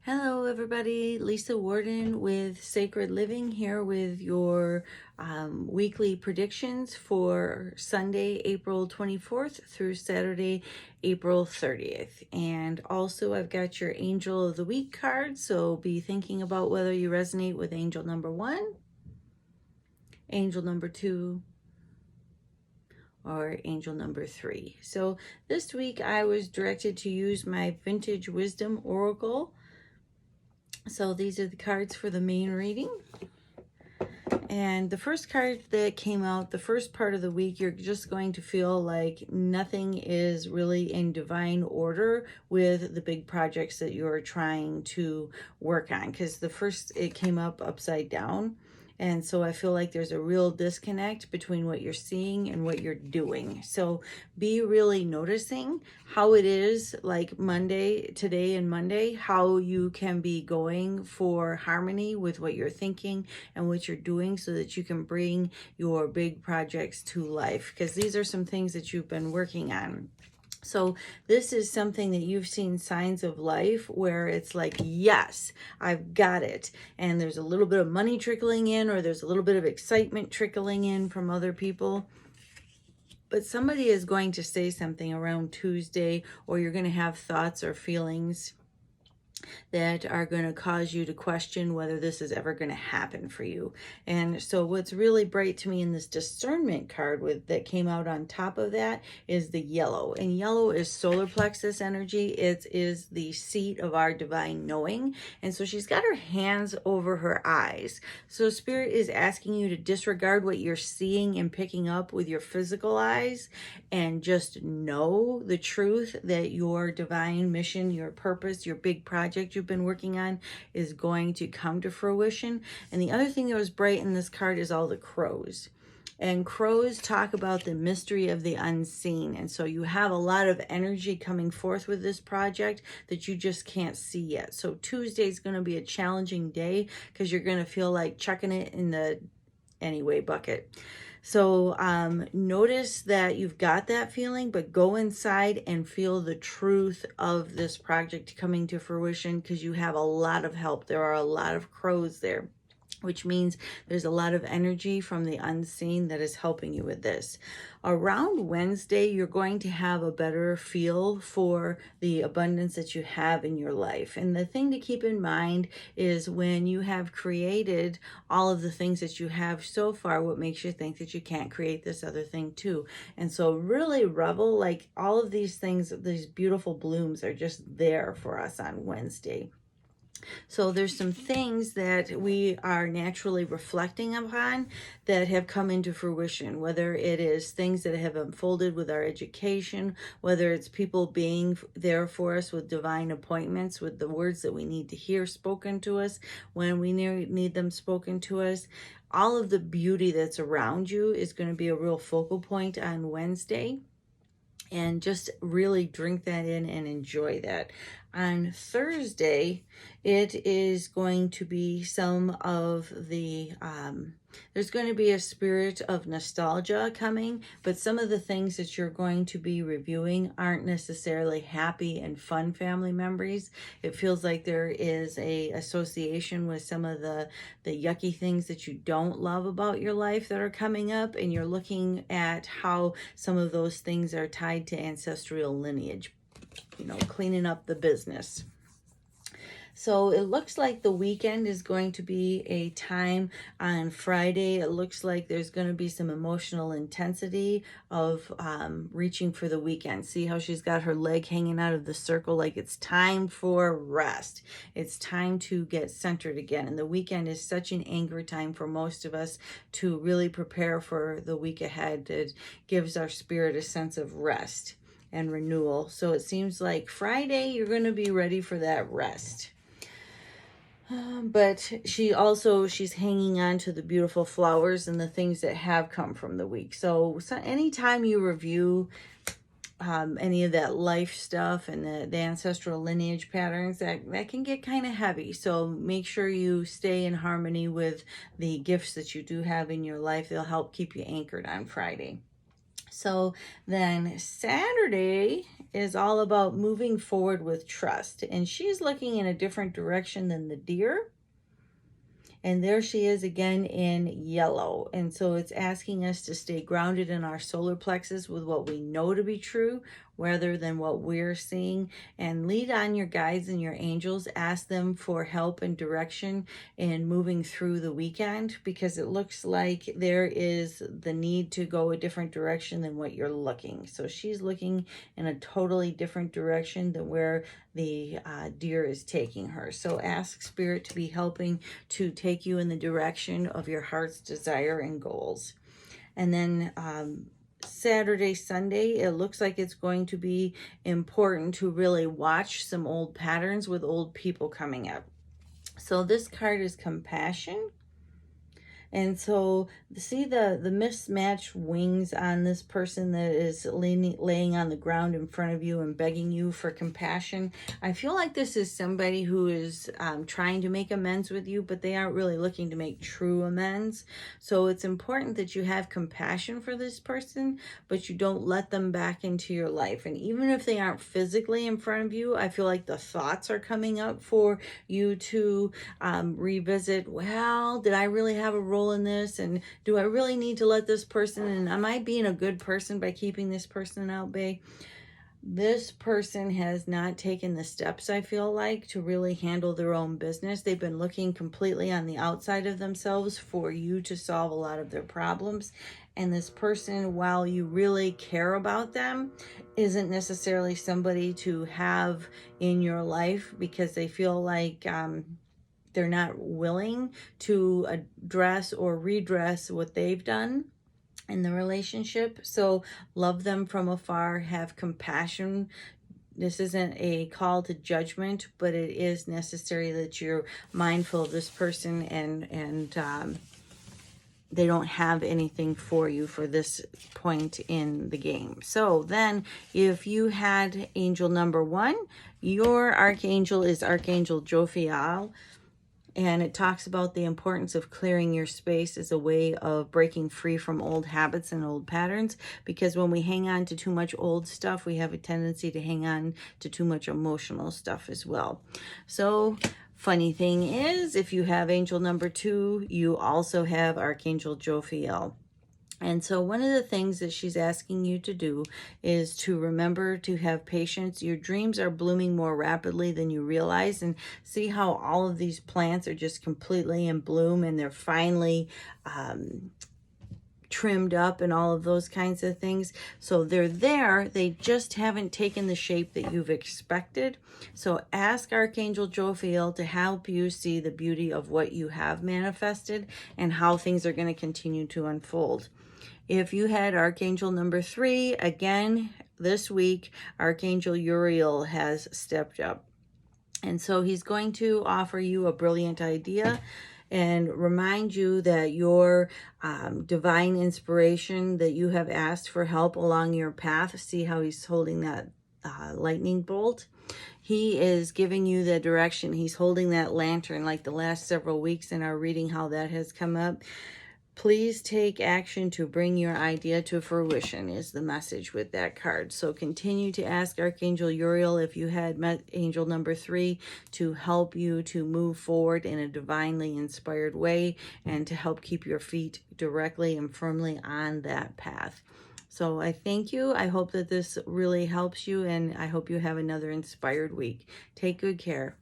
Hello, everybody. Lisa Warden with Sacred Living here with your weekly predictions for Sunday, April 24th through Saturday, April 30th. And also, I've got your Angel of the Week card, so be thinking about whether you resonate with Angel number 1, Angel number 2, or Angel number 3. So this week I was directed to use my Vintage Wisdom Oracle. So these are the cards for the main reading. And the first card that came out, the first part of the week, you're just going to feel like nothing is really in divine order with the big projects that you're trying to work on. Because the first, it came up upside down. And so I feel like there's a real disconnect between what you're seeing and what you're doing. So be really noticing how it is like Monday, today and Monday, how you can be going for harmony with what you're thinking and what you're doing so that you can bring your big projects to life. Because these are some things that you've been working on. So this is something that you've seen signs of life where it's like, yes, I've got it. And there's a little bit of money trickling in, or there's a little bit of excitement trickling in from other people. But somebody is going to say something around Tuesday, or you're going to have thoughts or feelings that are going to cause you to question whether this is ever going to happen for you. And so what's really bright to me in this discernment card that came out on top of that is the yellow. And yellow is solar plexus energy. It is the seat of our divine knowing. And so she's got her hands over her eyes. So Spirit is asking you to disregard what you're seeing and picking up with your physical eyes and just know the truth that your divine mission, your purpose, your big project you've been working on is going to come to fruition. And the other thing that was bright in this card is all the crows. And crows talk about the mystery of the unseen. And so you have a lot of energy coming forth with this project that you just can't see yet. So Tuesday is going to be a challenging day because you're going to feel like chucking it in the anyway bucket. So notice that you've got that feeling, but go inside and feel the truth of this project coming to fruition because you have a lot of help. There are a lot of crows there, which means there's a lot of energy from the unseen that is helping you with this. Around Wednesday, you're going to have a better feel for the abundance that you have in your life. And the thing to keep in mind is when you have created all of the things that you have so far, what makes you think that you can't create this other thing too? And so really revel, like all of these things, these beautiful blooms are just there for us on Wednesday. So there's some things that we are naturally reflecting upon that have come into fruition, whether it is things that have unfolded with our education, whether it's people being there for us with divine appointments, with the words that we need to hear spoken to us when we need them spoken to us. All of the beauty that's around you is going to be a real focal point on Wednesday. And just really drink that in and enjoy that. On Thursday, it is going to be some of the, there's going to be a spirit of nostalgia coming, but some of the things that you're going to be reviewing aren't necessarily happy and fun family memories. It feels like there is a association with some of the yucky things that you don't love about your life that are coming up, and you're looking at how some of those things are tied to ancestral lineage, cleaning up the business. So it looks like the weekend is going to be a time on Friday. It looks like there's going to be some emotional intensity of reaching for the weekend. See how she's got her leg hanging out of the circle, like it's time for rest. It's time to get centered again. And the weekend is such an angry time for most of us to really prepare for the week ahead. It gives our spirit a sense of rest and renewal. So it seems like Friday, you're going to be ready for that rest. But she's hanging on to the beautiful flowers and the things that have come from the week. So anytime you review any of that life stuff and the ancestral lineage patterns, that can get kind of heavy. So make sure you stay in harmony with the gifts that you do have in your life. They'll help keep you anchored on Friday. So then Saturday is all about moving forward with trust. And she's looking in a different direction than the deer. And there she is again in yellow. And so it's asking us to stay grounded in our solar plexus with what we know to be true rather than what we're seeing. And lead on your guides and your angels. Ask them for help and direction in moving through the weekend, because it looks like there is the need to go a different direction than what you're looking. So she's looking in a totally different direction than where the deer is taking her. So ask Spirit to be helping to take you in the direction of your heart's desire and goals. And then Saturday, Sunday, it looks like it's going to be important to really watch some old patterns with old people coming up. So this card is compassion. And so see the mismatched wings on this person that is laying on the ground in front of you and begging you for compassion. I feel like this is somebody who is trying to make amends with you, but they aren't really looking to make true amends. So it's important that you have compassion for this person, but you don't let them back into your life. And even if they aren't physically in front of you, I feel like the thoughts are coming up for you to revisit, well, did I really have a role in this? And do I really need to let this person, and am I being a good person by keeping this person out bay? This person has not taken the steps, I feel like, to really handle their own business. They've been looking completely on the outside of themselves for you to solve a lot of their problems. And this person, while you really care about them, isn't necessarily somebody to have in your life, because they feel like they're not willing to address or redress what they've done in the relationship. So love them from afar, have compassion. This isn't a call to judgment, but it is necessary that you're mindful of this person, and they don't have anything for you for this point in the game. So then if you had angel number 1, your archangel is Archangel Jophiel. And it talks about the importance of clearing your space as a way of breaking free from old habits and old patterns. Because when we hang on to too much old stuff, we have a tendency to hang on to too much emotional stuff as well. So funny thing is, if you have angel number 2, you also have Archangel Jophiel. And so one of the things that she's asking you to do is to remember to have patience. Your dreams are blooming more rapidly than you realize. And see how all of these plants are just completely in bloom, and they're finally trimmed up and all of those kinds of things. So they're there. They just haven't taken the shape that you've expected. So ask Archangel Jophiel to help you see the beauty of what you have manifested and how things are going to continue to unfold. If you had Archangel number 3, again, this week, Archangel Uriel has stepped up. And so he's going to offer you a brilliant idea and remind you that your divine inspiration that you have asked for help along your path. See how he's holding that lightning bolt? He is giving you the direction. He's holding that lantern like the last several weeks in our reading, how that has come up. Please take action to bring your idea to fruition is the message with that card. So continue to ask Archangel Uriel, if you had met angel number 3, to help you to move forward in a divinely inspired way and to help keep your feet directly and firmly on that path. So I thank you. I hope that this really helps you, and I hope you have another inspired week. Take good care.